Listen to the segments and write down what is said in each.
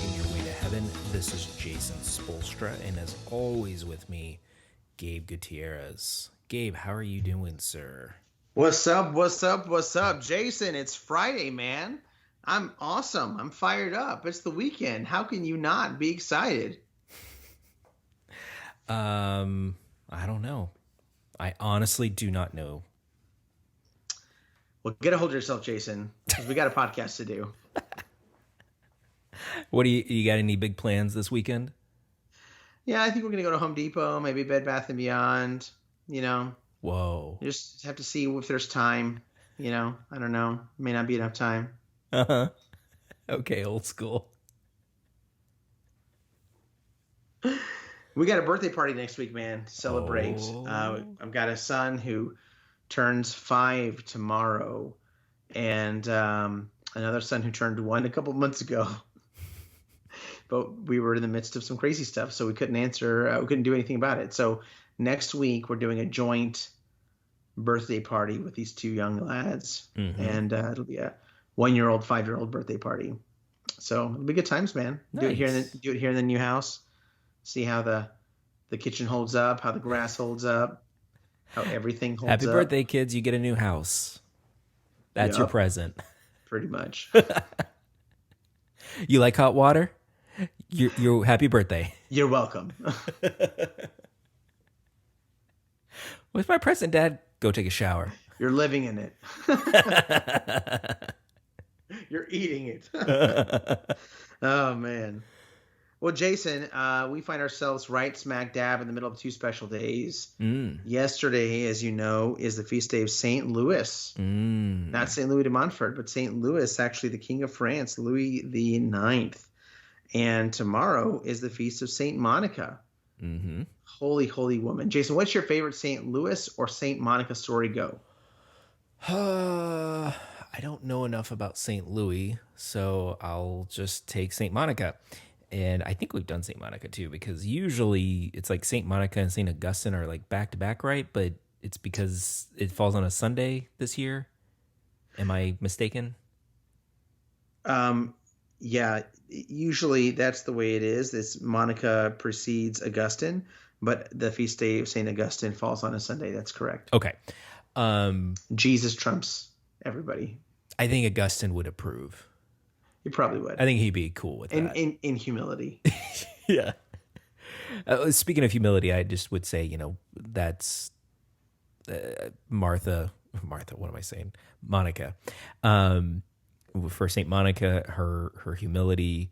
making your way to heaven. This is Jason Spolstra, and as always with me, Gabe Gutierrez. Gabe, how are you doing, sir? What's up? What's up? What's up? Jason, it's Friday, man. I'm awesome. I'm fired up. It's the weekend. How can you not be excited? I don't know. I honestly do not know. Well, get a hold of yourself, Jason, because we got a podcast to do. What do you got any big plans this weekend? Yeah, I think we're going to go to Home Depot, maybe Bed Bath & Beyond, Whoa. You just have to see if there's time, I don't know. May not be enough time. Uh-huh. Okay, old school. We got a birthday party next week, man, to celebrate. Oh. I've got a son who turns 5 tomorrow, and another son who turned 1 a couple months ago. But we were in the midst of some crazy stuff, so we couldn't answer. We couldn't do anything about it. So next week we're doing a joint birthday party with these two young lads, and it'll be a 1-year-old, 5-year-old birthday party. So it'll be good times, man. Nice. Do it here in the new house. See how the kitchen holds up, how the grass holds up, how everything holds up. Happy birthday, kids. You get a new house. That's your present. Pretty much. You like hot water? You're happy birthday. You're welcome. What's my present, Dad? Go take a shower. You're living in it. You're eating it. Oh, man. Well, Jason, we find ourselves right smack dab in the middle of 2 special days. Yesterday, as you know, is the feast day of St. Louis. Not St. Louis de Montfort, but St. Louis, actually the King of France, Louis the Ninth. And tomorrow is the feast of St. Monica. Holy, holy woman. Jason, what's your favorite St. Louis or St. Monica story go? I don't know enough about St. Louis, so I'll just take St. Monica. And I think we've done St. Monica too, because usually it's like St. Monica and St. Augustine are like back to back, right? But it's because it falls on a Sunday this year. Am I mistaken? Yeah, usually that's the way it is. This Monica precedes Augustine, but the feast day of St. Augustine falls on a Sunday. That's correct. Okay. Jesus trumps everybody. I think Augustine would approve. He probably would. I think he'd be cool with that. In humility. Yeah. Speaking of humility, I just would say, that's Martha, what am I saying? Monica. For St. Monica, her humility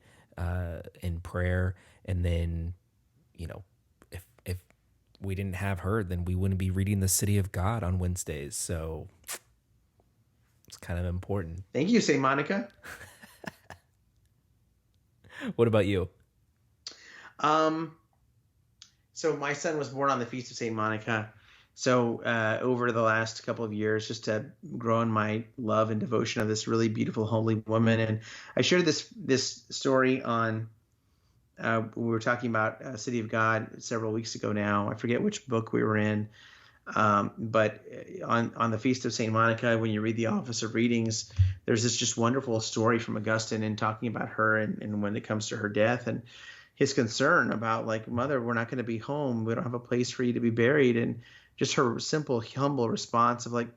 in prayer. And then, if we didn't have her, then we wouldn't be reading the City of God on Wednesdays. So it's kind of important. Thank you, St. Monica. What about you? So my son was born on the Feast of St. Monica. So over the last couple of years, just to grow in my love and devotion of this really beautiful, holy woman. And I shared this story on, we were talking about City of God several weeks ago now. I forget which book we were in. But on the Feast of St. Monica, when you read the Office of Readings, there's this just wonderful story from Augustine and talking about her and when it comes to her death and his concern about, like, Mother, we're not going to be home. We don't have a place for you to be buried. And just her simple, humble response of, like,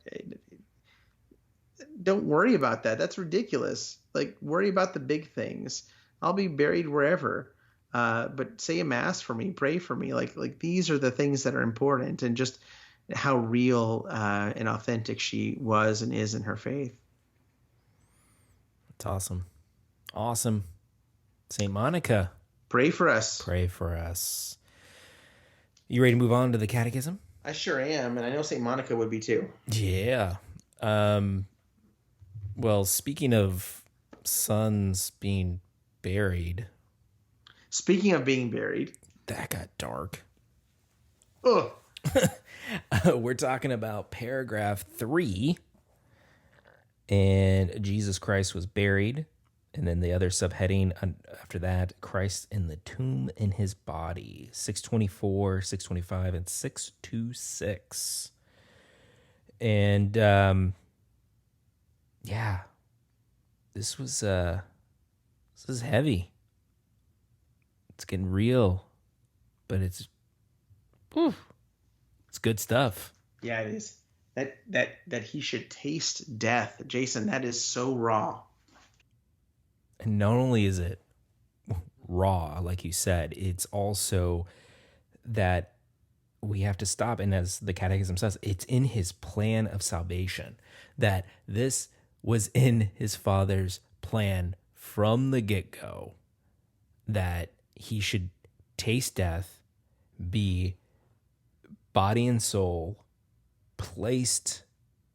don't worry about that. That's ridiculous. Like, worry about the big things. I'll be buried wherever. But say a mass for me, pray for me. Like these are the things that are important, and just how real and authentic she was and is in her faith. That's awesome. Awesome. St. Monica. Pray for us. Pray for us. You ready to move on to the catechism? I sure am, and I know St. Monica would be too. Yeah. Well, speaking of sons being buried. Speaking of being buried. That got dark. Ugh. We're talking about paragraph 3. And Jesus Christ was buried. And then the other subheading after that, Christ in the tomb in his body. 624, 625, and 626. And yeah, this is heavy. It's getting real, but it's good stuff. Yeah, it is. That he should taste death, Jason. That is so raw. And not only is it raw, like you said, it's also that we have to stop. And as the Catechism says, it's in his plan of salvation, that this was in his Father's plan from the get-go, that he should taste death, be body and soul placed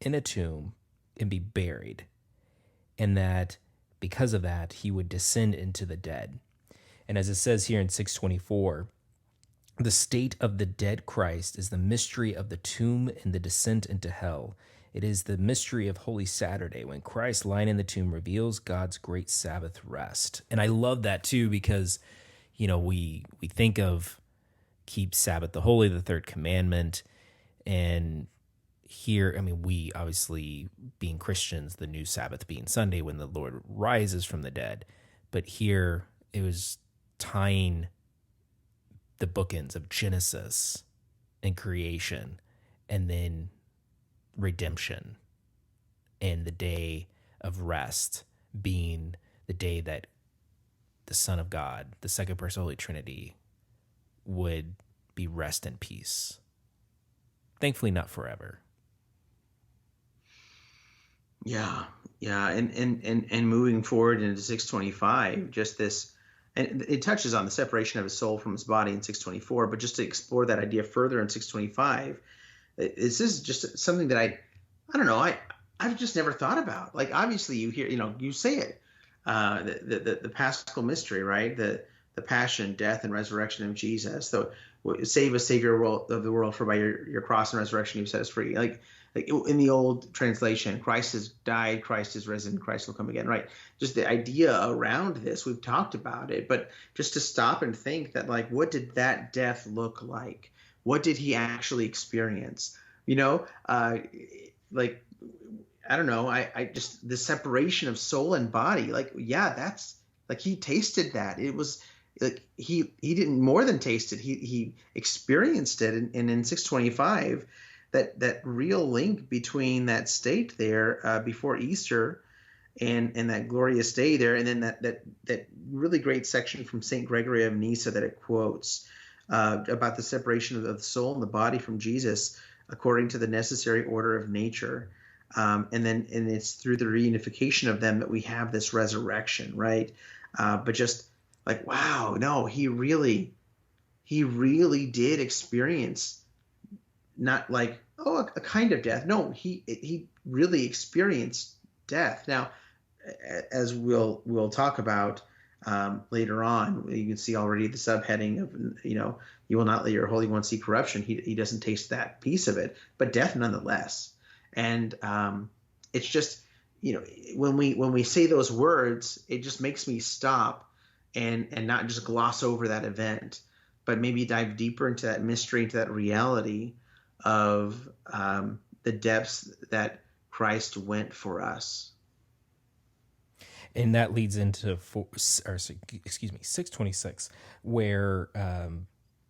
in a tomb and be buried. And that because of that, he would descend into the dead. And as it says here in 624, the state of the dead Christ is the mystery of the tomb and the descent into hell. It is the mystery of Holy Saturday, when Christ lying in the tomb reveals God's great Sabbath rest. And I love that too, because, we think of keep Sabbath the holy, the third commandment. And here, we obviously, being Christians, the new Sabbath being Sunday when the Lord rises from the dead. But here it was tying the bookends of Genesis and creation, and then redemption, and the day of rest being the day that the Son of God, the second person of the Holy Trinity, would be rest and peace. Thankfully, not forever. Yeah, and moving forward into 625, just this, and it touches on the separation of his soul from his body in 624, but just to explore that idea further in 625, this is just something that I don't know, I've just never thought about. Like, obviously you hear, you say it, the Paschal mystery, right? The passion, death, and resurrection of Jesus. So save us, Savior of the world, for by your cross and resurrection you've set us free. Like in the old translation, Christ has died, Christ is risen, Christ will come again, right? Just the idea around this, we've talked about it, but just to stop and think that, like, what did that death look like? What did he actually experience? Like, I don't know, I just, the separation of soul and body, like, yeah, that's, like, he tasted that. It was like he didn't more than taste it, he experienced it. And in 625, that real link between that state there before Easter and that glorious day there, and then that really great section from St. Gregory of Nyssa that it quotes about the separation of the soul and the body from Jesus according to the necessary order of nature. And it's through the reunification of them that we have this resurrection, right? But just like, wow, no, he really did experience, not like, oh, a kind of death. No, he really experienced death. Now, as we'll talk about later on, you can see already the subheading of, you will not let your Holy One see corruption. He doesn't taste that piece of it, but death nonetheless. And it's just, when we say those words, it just makes me stop and not just gloss over that event, but maybe dive deeper into that mystery, into that reality of the depths that Christ went for us. And that leads into 626, where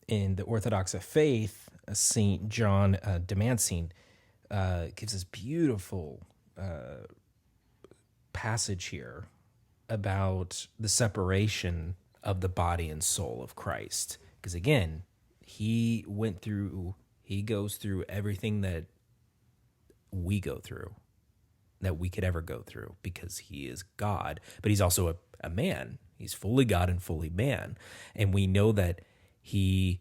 in the Orthodox faith, St. John Damascene gives this beautiful passage here about the separation of the body and soul of Christ. Because again, he goes through everything that we go through, that we could ever go through, because he is God, but he's also a man. He's fully God and fully man. And we know that he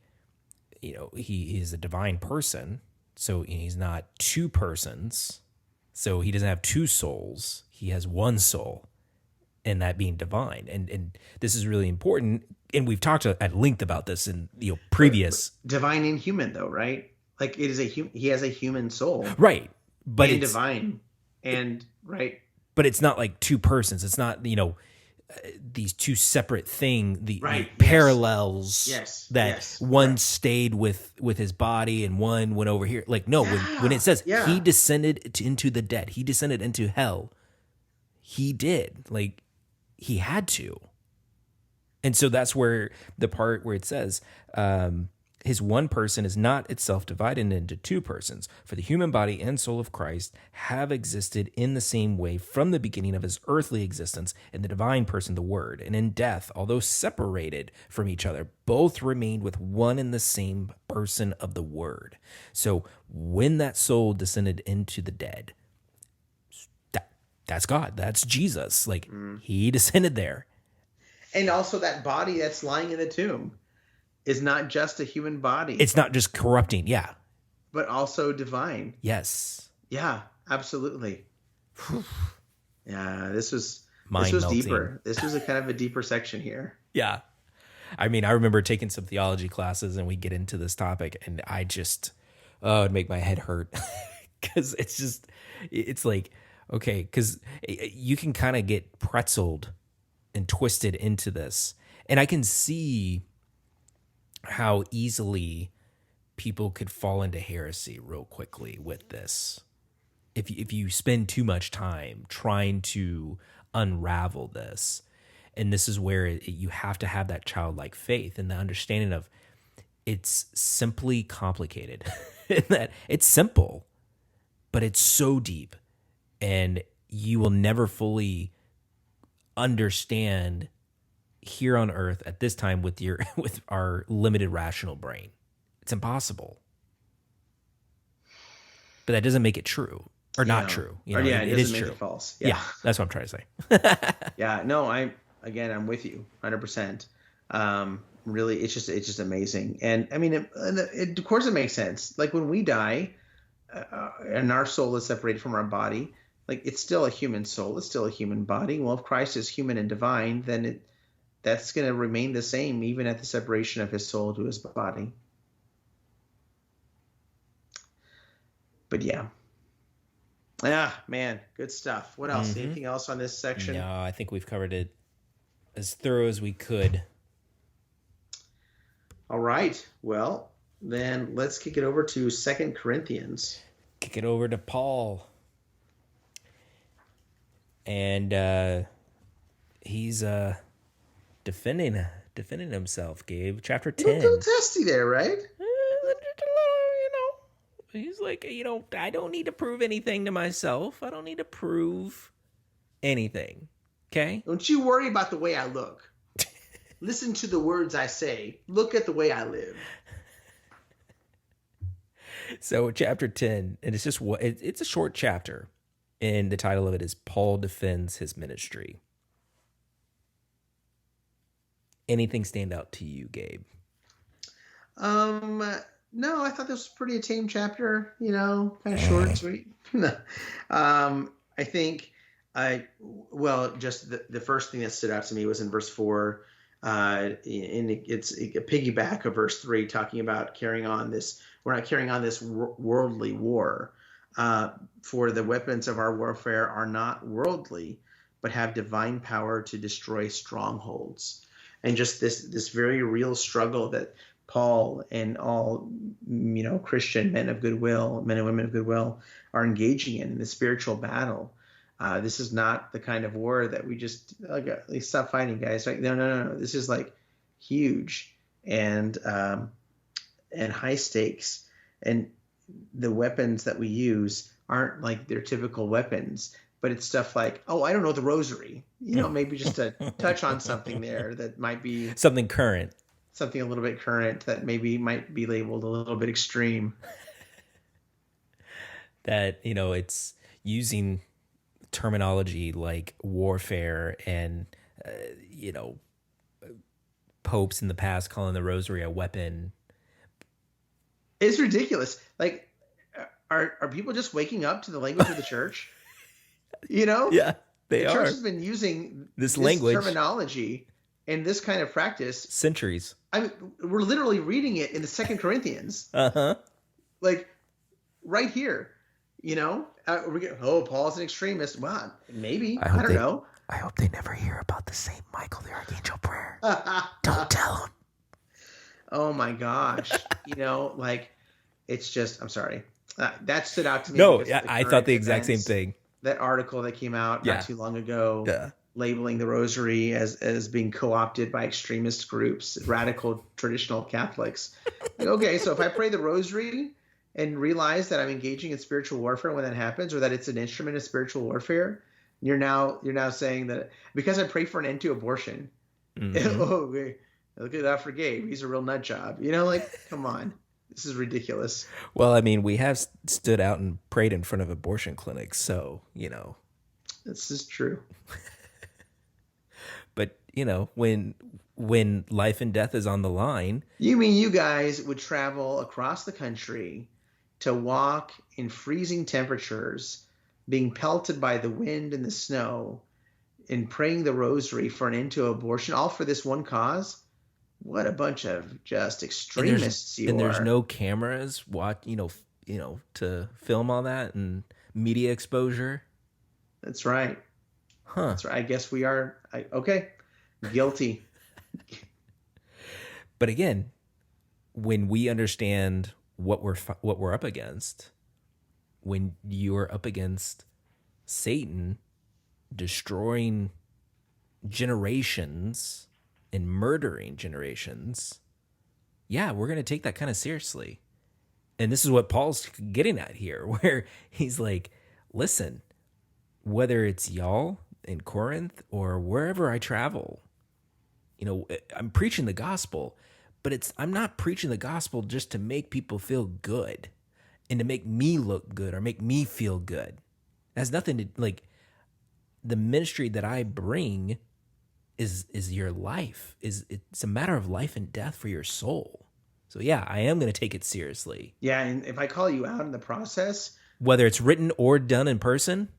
is a divine person. So he's not two persons. So he doesn't have two souls. He has one soul, and that being divine. And this is really important. And we've talked at length about this in previous. Divine and human, though, right? Like, it is he has a human soul, right? But and it's divine, and right. But it's not like two persons. It's not these two separate things. The right. Parallels. Yes. That yes. one right. stayed with his body and one went over here. Like, no, when it says he descended into the dead, he descended into hell. He did. Like, he had to. And so that's where the part where it says, his one person is not itself divided into two persons, for the human body and soul of Christ have existed in the same way from the beginning of his earthly existence in the divine person, the Word. And in death, although separated from each other, both remained with one and the same person of the Word. So when that soul descended into the dead, that's God. That's Jesus. Like, he descended there. And also that body that's lying in the tomb is not just a human body. It's not just corrupting. Yeah. But also divine. Yes. Yeah, absolutely. Yeah, this was Mind-melting. deeper. This was a kind of a deeper section here. Yeah. I mean, I remember taking some theology classes and we get into this topic and I just, it'd make my head hurt because it's like, okay, because you can kind of get pretzeled and twisted into this. And I can see how easily people could fall into heresy real quickly with this. If you spend too much time trying to unravel this, and this is where you have to have that childlike faith and the understanding of it's simply complicated. That it's simple, but it's so deep, and you will never fully understand here on earth at this time with our limited rational brain. It's impossible. But that doesn't make it true or not true. You know, it is doesn't make true. it false. Yeah, that's what I'm trying to say. Yeah, no, I'm with you 100%. Really, it's just amazing. And I mean, of course it makes sense. Like when we die and our soul is separated from our body, like it's still a human soul. It's still a human body. Well, if Christ is human and divine, then that's going to remain the same even at the separation of his soul to his body. But yeah. Man, good stuff. What else? Anything else on this section? No, I think we've covered it as thorough as we could. All right. Well, then let's kick it over to 2 Corinthians. Kick it over to Paul. And he's defending himself, Gabe. Chapter 10. A little testy there, right? He's like, I don't need to prove anything to myself. I don't need to prove anything. Okay? Don't you worry about the way I look. Listen to the words I say. Look at the way I live. So chapter 10, and it's just it's a short chapter. And the title of it is Paul Defends His Ministry. Anything stand out to you, Gabe? No, I thought this was pretty a tame chapter, kind of short and sweet. I think just the first thing that stood out to me was in verse 4. And it's a piggyback of verse 3 talking about we're not carrying on this worldly war. For the weapons of our warfare are not worldly, but have divine power to destroy strongholds. And just this very real struggle that Paul and all, Christian men and women of goodwill are engaging in the spiritual battle. This is not the kind of war that we just stop fighting, guys. Right? No. This is like huge and high stakes. And the weapons that we use aren't like their typical weapons, but it's stuff like, I don't know, the rosary. Maybe just to touch on something there that might be something current. Something a little bit current that maybe might be labeled a little bit extreme. That, it's using terminology like warfare and, popes in the past calling the rosary a weapon. It's ridiculous. Like, are people just waking up to the language of the church? Yeah, they are. The church has been using this language, terminology, and this kind of practice centuries. I mean, we're literally reading it in the 2 Corinthians. Like right here, Paul's an extremist. Well, maybe. I don't know. I hope they never hear about the St. Michael the Archangel prayer. Don't tell them. Oh my gosh. It's just, I'm sorry. That stood out to me. No, I thought the exact same thing. That article that came out not too long ago. Yeah. labeling the rosary as being co-opted by extremist groups, radical traditional Catholics. Like, okay, so if I pray the rosary and realize that I'm engaging in spiritual warfare when that happens, or that it's an instrument of spiritual warfare, you're now saying that because I pray for an end to abortion, oh, look at that for Gabe. He's a real nut job. Like, come on. This is ridiculous. Well, I mean, we have stood out and prayed in front of abortion clinics, so, This is true. But, when life and death is on the line. You mean you guys would travel across the country to walk in freezing temperatures, being pelted by the wind and the snow, and praying the rosary for an end to abortion, all for this one cause? What a bunch of just extremists you are. And there's no cameras, to film all that and media exposure. That's right. Huh. That's right. I guess we are. Okay. Guilty. But again, when we understand what we're up against, when you're up against Satan destroying generations and murdering generations, yeah, we're going to take that kind of seriously. And this is what Paul's getting at here, where he's like, listen, whether it's y'all in Corinth or wherever I travel, I'm preaching the gospel, but I'm not preaching the gospel just to make people feel good and to make me look good or make me feel good. It has nothing to, like, the ministry that I bring is your life. It's a matter of life and death for your soul. So yeah, I am going to take it seriously. Yeah, and if I call you out in the process, whether it's written or done in person,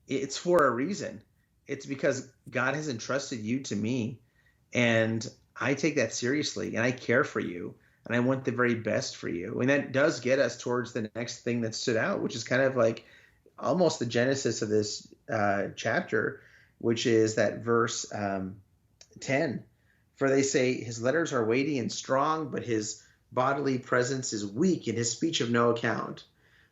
it's for a reason. It's because God has entrusted you to me, and I take that seriously, and I care for you, and I want the very best for you. And that does get us towards the next thing that stood out, which is kind of like almost the genesis of this chapter, which is that verse 10. For they say his letters are weighty and strong, but his bodily presence is weak and his speech of no account.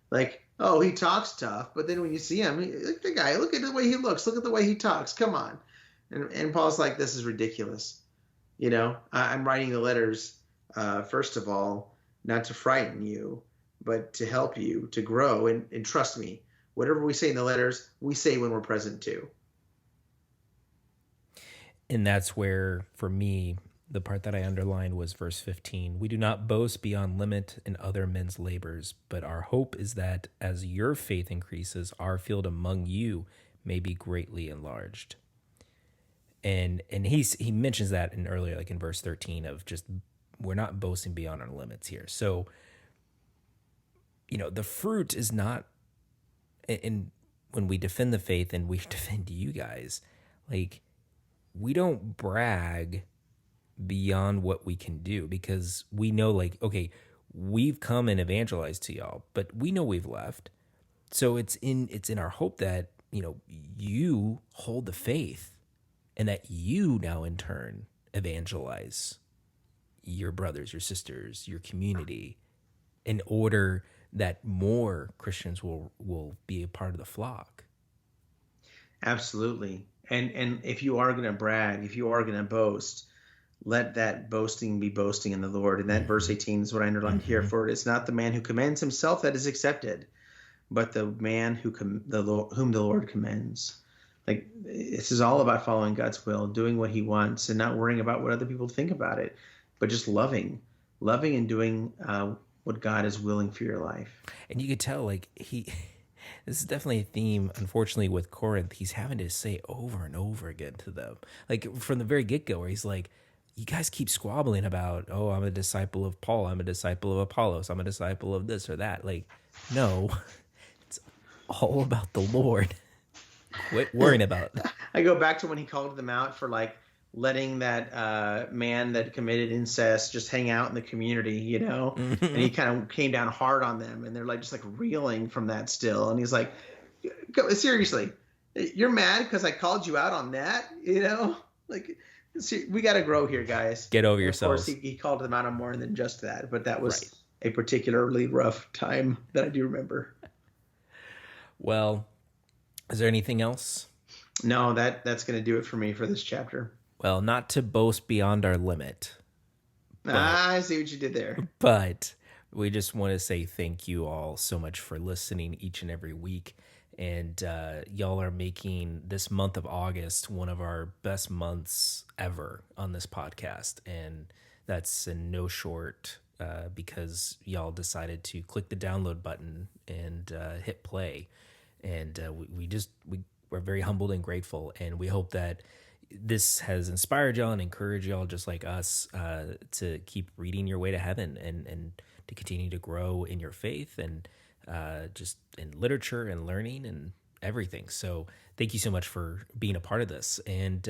Like, oh, he talks tough, but then when you see him, look at the way he looks, look at the way he talks. Come on. And Paul's like, this is ridiculous. I'm writing the letters, first of all, not to frighten you, but to help you to grow. And trust me, whatever we say in the letters, we say when we're present too. And that's where, for me, the part that I underlined was verse 15. We do not boast beyond limit in other men's labors, but our hope is that as your faith increases, our field among you may be greatly enlarged. And he mentions that in earlier, like in verse 13, of just, we're not boasting beyond our limits here. So, the fruit is not, and when we defend the faith and we defend you guys, like, we don't brag beyond what we can do, because we know, like, okay, we've come and evangelized to y'all, but we know we've left. So it's in our hope that, you hold the faith and that you now in turn evangelize your brothers, your sisters, your community, in order that more Christians will be a part of the flock. Absolutely. And if you are going to brag, if you are going to boast, let that boasting be boasting in the Lord. And that verse 18 is what I underlined here. For it is not the man who commends himself that is accepted, but the man whom the Lord commends. Like, this is all about following God's will, doing what he wants, and not worrying about what other people think about it, but just loving and doing what God is willing for your life. And you could tell, like, this is definitely a theme, unfortunately, with Corinth. He's having to say over and over again to them, like from the very get-go, where he's like, you guys keep squabbling about, oh, I'm a disciple of Paul, I'm a disciple of Apollos, I'm a disciple of this or that. Like, no, it's all about the Lord. Quit worrying about it. I go back to when he called them out for, like, letting that man that committed incest just hang out in the community, and he kind of came down hard on them, and they're like just like reeling from that still. And he's like, seriously, you're mad because I called you out on that? Like, we got to grow here, guys. Get over yourselves. Of course, he called them out on more than just that, but that was a particularly rough time that I do remember. Well, is there anything else? No, that's going to do it for me for this chapter. Well, not to boast beyond our limit, but I see what you did there. but we just want to say thank you all so much for listening each and every week. And y'all are making this month of August one of our best months ever on this podcast. And that's in no short because y'all decided to click the download button and hit play. And we're very humbled and grateful. And we hope that this has inspired y'all and encouraged y'all just like us to keep reading your way to heaven and to continue to grow in your faith and just in literature and learning and everything. So thank you so much for being a part of this. And,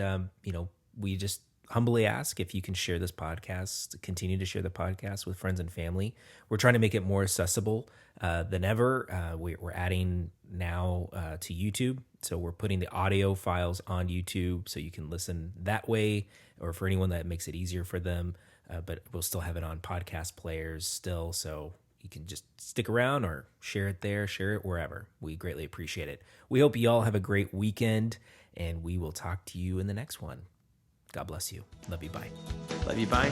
we just humbly ask if you can share this podcast, continue to share the podcast with friends and family. We're trying to make it more accessible than ever. We're adding now to YouTube. So we're putting the audio files on YouTube so you can listen that way, or for anyone that makes it easier for them. But we'll still have it on podcast players still. So you can just stick around or share it there, share it wherever. We greatly appreciate it. We hope you all have a great weekend, and we will talk to you in the next one. God bless you. Love you. Bye. Love you. Bye.